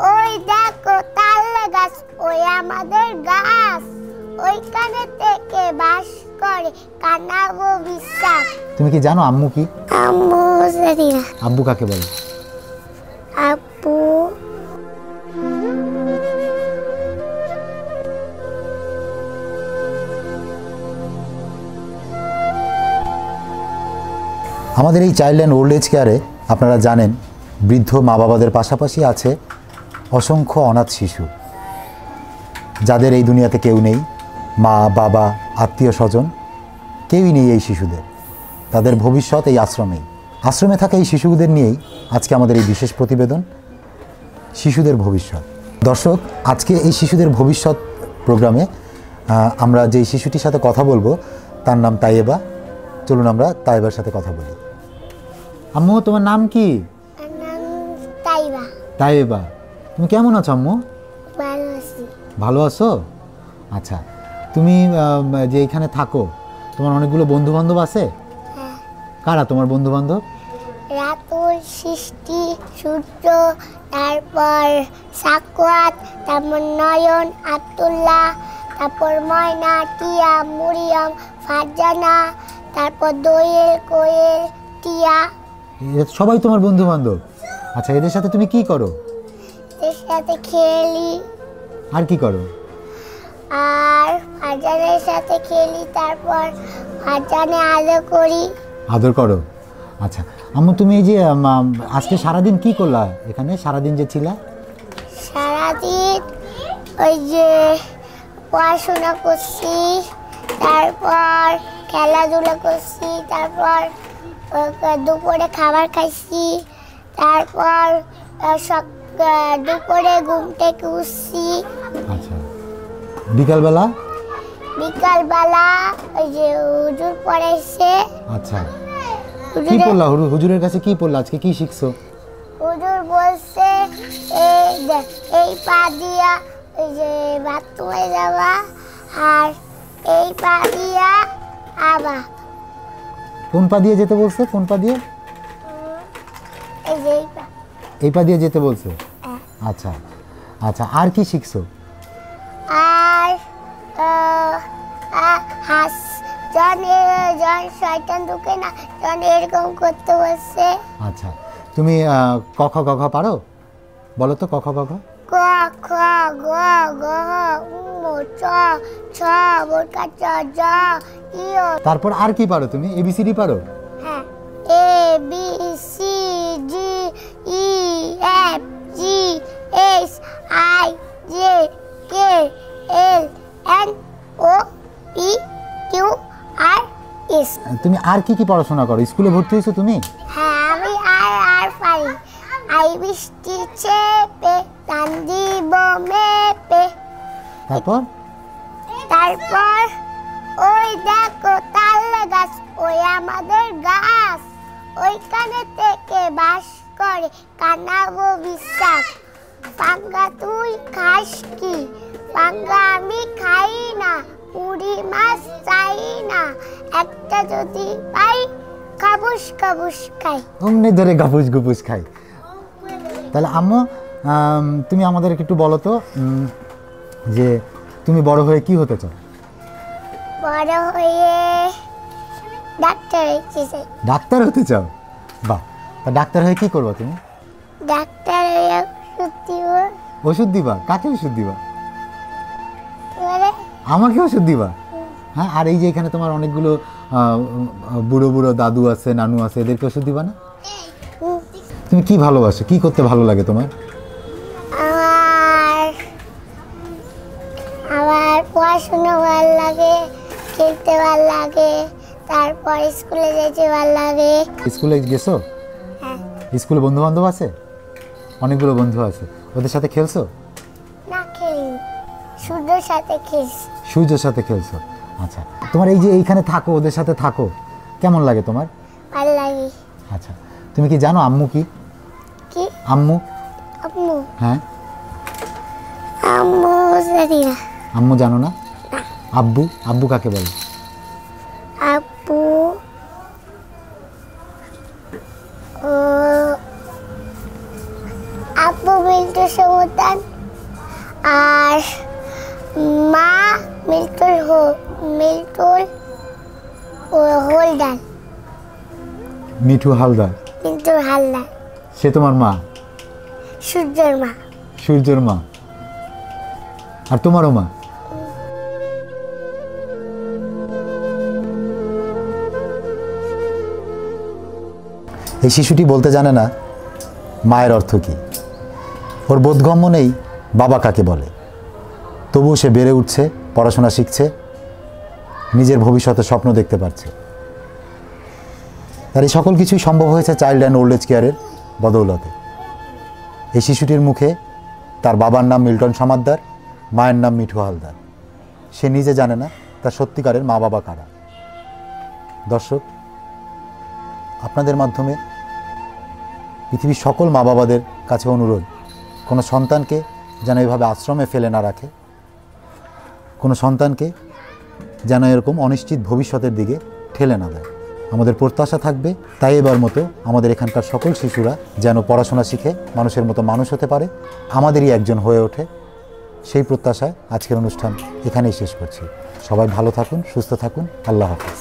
ওই দেখো তালে গাছ, ওই আমাদের গাছ, ওইখানে থেকে বাস করে কানাবো বিশ্বাস। তুমি কি জানো আম্মু কি? আম্মু জানি না। আব্বু কাকে বলে? আব্বু আমাদের এই চাইল্ড অ্যান্ড ওল্ড এজ কেয়ারে আপনারা জানেন বৃদ্ধ মা বাবাদের পাশাপাশি আছে অসংখ্য অনাথ শিশু, যাদের এই দুনিয়াতে কেউ নেই, মা বাবা আত্মীয় স্বজন কেউই নেই এই শিশুদের। তাদের ভবিষ্যৎ এই আশ্রমেই। আশ্রমে থাকা এই শিশুদের নিয়েই আজকে আমাদের এই বিশেষ প্রতিবেদন, শিশুদের ভবিষ্যৎ। দর্শক, আজকে এই শিশুদের ভবিষ্যৎ প্রোগ্রামে আমরা যেই শিশুটির সাথে কথা বলবো তার নাম তাইয়েবা। চলুন আমরা তাইয়েবার সাথে কথা বলি। আম্মু, তোমার নাম কি? তাইবা। তাইয়েবা, তুমি কেমন আছো আম্মু? ভালো আছি। ভালো আছো? আচ্ছা, তুমি যে এখানে থাকো, তোমার অনেকগুলো বন্ধু বান্ধব আছে? হ্যাঁ। কারা তোমার বন্ধু বান্ধব? রাতুল, সৃষ্টি, সূর্য, তারপর সাকুয়াত, তারপর নয়ন, আব্দুল্লাহ, তারপর ময়না, টিয়া, মুরিয়াম, ফারজানা, তারপর দোয়েল, কোয়েল, টিয়া। সবাই তোমার বন্ধু বান্ধব? আচ্ছা, এদের সাথে তুমি কি করো? এর সাথে খেলি। আর কি করো? আর ফারজানের সাথে খেলি, তারপর ফারজানে আদর করি। আদর করো? আচ্ছা আম্মু, তুমি এই যে আজকে সারাদিন কি করলা এখানে? সারাদিন যে ছিলা? সারাদিন ওই যে পড়াশোনা করছি, তারপর খেলাধুলা করছি, তারপর দুপুরে খাবার খাইছি, তারপর দুপুরে ঘুম থেকে উঠছি। আচ্ছা, বিকালবেলা? বিকালবেলা ওই যে হুজুর পড়াইছে। আচ্ছা, কি পড়লা? হুজুরের কাছে কি পড়লা? আজকে কি শিখছো? হুজুর বলছে এই পা দিয়া ওই যে বাথরুমে যাবা, আর এই পা দিয়া আবার। কোন পা দিয়ে যেতে বলছে? কোন পা দিয়ে? এই যে এই পা। এই পা দিয়ে যেতে বলছে? আচ্ছা আচ্ছা, আর কি শিখছো? আর হাস জন শয়তান ঢুকে না, জন এরকম করতে বলছে। আচ্ছা, তুমি ক খ গ ঘ পারো? বলো তো ক খ গ ঘ। ক খ গ ঘ ঙ চ ছ বোরকা চ জ ই ও। তারপর আর কি পারো তুমি? এবিসিডি পারো? হ্যাঁ, A B C D E F G H I J K L N O P Q R S. তুমি আর কি কি পড়াশোনা করো? স্কুলে ভর্তি হয়েছো তুমি? হ্যাঁ, আমি আর পারি। আই বৃষ্টি চেপে ধান দিব মেপে। তারপর? তারপর ওই দেখো তালে গাছ, ওই আমাদের গাছ, ওইখানে থেকে বাস করে কানাবো বিশ্বাস। পাঙ্গা তুই খাস কি? পাঙ্গা আমি খাই না, পুরি মাছ চাই না, একটা যদি পাই কাবুস কাবুস খাই। অমনি ধরে গাপুস গুপুস খাই। তাহলে আম্মু, তুমি আমাদেরকে একটু বলো তো যে তুমি বড় হয়ে কি হতে চাও? বড় হয়ে ডাক্তার হতে চাই। ডাক্তার হতে চাও? বাহ, তা ডাক্তার হয়ে কি করবা তুমি? ডাক্তার হয়ে ওষুধ দিব। ওষুধ দিবা? কাকে ওষুধ দিবা? মানে আমাকে ওষুধ দিবা? হ্যাঁ, আর এই যে এখানে তোমার অনেকগুলো বুড়ো বুড়ো দাদু আছে, নানু আছে, এদেরকে ওষুধ দিবা না? তুমি কি ভালোবাসো? কি করতে ভালো লাগে তোমার? আমার পড়াশোনা ভালো লাগে, খেলতে ভালো লাগে, তারপর স্কুলে যেতে ভালো লাগে। স্কুলে গেছো? হ্যাঁ। স্কুলে বন্ধু বান্ধব আছে? অনেকগুলো বন্ধু আছে, ওদের সাথে খেলছো? না, খেলি, সূর্যের সাথে খেলছি। সূর্যের সাথে খেলছো? আচ্ছা, তোমার এই যে এইখানে থাকো, ওদের সাথে থাকো, কেমন লাগে তোমার? ভালো লাগে। আচ্ছা, তুমি কি জানো আম্মু কি? কি? আম্মু? আম্মু? হ্যাঁ। আম্মু জানি না। আম্মু জানো না? আব্বু? আব্বু কাকে বলে? আব্বু আব্বু বলতে সব মাহমুদান আর মা মিল্টুল হোলদার। মিঠু হালদার। মিল্টুল হালদার। সে তোমার মা? সূর্যের মা। সূর্যের মা। আর তোমারও মা? এই শিশুটি বলতে জানে না মায়ের অর্থ কী, ওর বোধগম্য নেই বাবা কাকে বলে। তবুও সে বেড়ে উঠছে, পড়াশোনা শিখছে, নিজের ভবিষ্যতে স্বপ্ন দেখতে পারছে। তার এই সকল কিছুই সম্ভব হয়েছে চাইল্ড অ্যান্ড ওল্ড এজ কেয়ারের বদৌলতে। এই শিশুটির মুখে তার বাবার নাম মিল্টন সমাদ্দার, মায়ের নাম মিঠু হালদার। সে নিজে জানে না তার সত্যিকারের মা বাবা কারা। দর্শক, আপনাদের মাধ্যমে পৃথিবীর সকল মা বাবাদের কাছে অনুরোধ, কোনো সন্তানকে যেন এভাবে আশ্রমে ফেলে না রাখে, কোনো সন্তানকে যেন এরকম অনিশ্চিত ভবিষ্যতের দিকে ঠেলে না দেয়। আমাদের প্রত্যাশা থাকবে তাই এবার মতো আমাদের এখানকার সকল শিশুরা যেন পড়াশোনা শিখে মানুষের মতো মানুষ হতে পারে, আমাদেরই একজন হয়ে ওঠে। সেই প্রত্যাশায় আজকের অনুষ্ঠান এখানেই শেষ করছি। সবাই ভালো থাকুন, সুস্থ থাকুন। আল্লাহ হাফেজ।